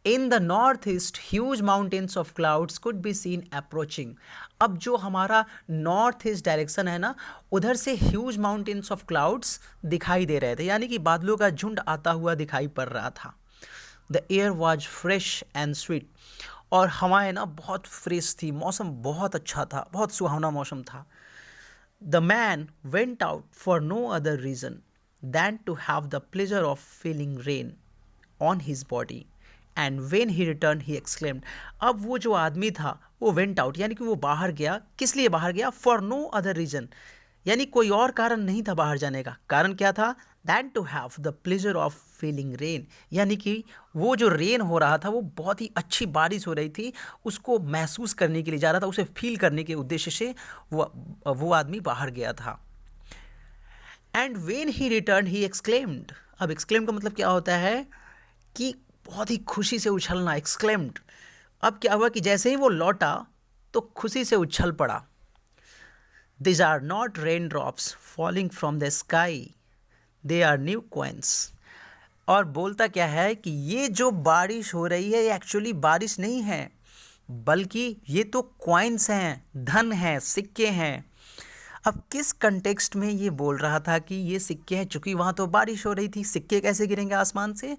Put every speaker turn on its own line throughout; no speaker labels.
In the north east huge mountains of clouds could be seen approaching. अब जो हमारा north east direction है ना, उधर से ह्यूज माउंटेन्स ऑफ क्लाउड्स दिखाई दे रहे थे, यानी कि बादलों का झुंड आता हुआ दिखाई पड़ रहा था। The air was fresh and sweet, और हवाएं ना बहुत फ्रेश थी, मौसम बहुत अच्छा था, बहुत सुहावना मौसम था। The man went out for no other reason than to have the pleasure of feeling rain on his body, and when he return he exclaimed. अब वो जो आदमी था वो वेंट आउट, यानी कि वो बाहर गया। किस लिए बाहर गया? फॉर नो अदर रीज़न, यानी कोई और कारण नहीं था बाहर जाने का। कारण क्या था? Than to have the pleasure of feeling rain, यानी कि वो जो रेन हो रहा था, वो बहुत ही अच्छी बारिश हो रही थी, उसको महसूस करने के लिए जा रहा था, उसे फील करने के उद्देश्य से वो आदमी बाहर गया था। And when he return he exclaimed. अब एक्सक्लेम का मतलब क्या होता है कि बहुत ही खुशी से उछलना, एक्सक्लेम्ड। अब क्या हुआ कि जैसे ही वो लौटा तो खुशी से उछल पड़ा। These are not raindrops falling from the sky, they are new coins। और बोलता क्या है कि ये जो बारिश हो रही है ये एक्चुअली बारिश नहीं है, बल्कि ये तो कॉइन्स हैं, धन हैं, सिक्के हैं। अब किस कंटेक्स्ट में ये बोल रहा था कि ये सिक्के हैं? चूंकि वहाँ तो बारिश हो रही थी, सिक्के कैसे गिरेंगे आसमान से?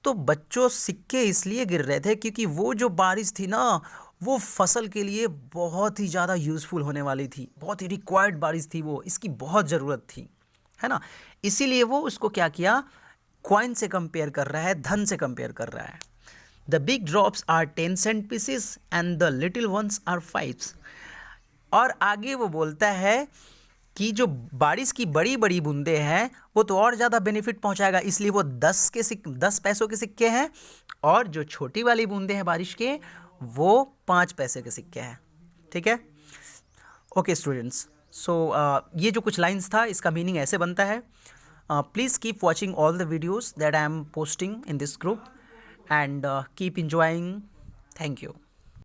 तो बच्चों, सिक्के इसलिए गिर रहे थे क्योंकि वो जो बारिश थी ना, वो फसल के लिए बहुत ही ज़्यादा यूज़फुल होने वाली थी, बहुत ही रिक्वायर्ड बारिश थी वो, इसकी बहुत ज़रूरत थी, है ना। इसीलिए वो उसको क्या किया? कॉइन से कंपेयर कर रहा है, धन से कंपेयर कर रहा है। The big drops are 10 cent pieces and the little ones are 5। और आगे वो बोलता है कि जो बारिश की बड़ी बड़ी बूंदें हैं वो तो और ज़्यादा बेनिफिट पहुंचाएगा, इसलिए वो 10 पैसों के सिक्के हैं, और जो छोटी वाली बूंदें हैं बारिश के, वो 5 पैसे के सिक्के हैं। ठीक है, ओके स्टूडेंट्स। सो ये जो कुछ लाइंस था, इसका मीनिंग ऐसे बनता है। Please keep watching all the videos that I am posting in this group and keep enjoying. Thank you.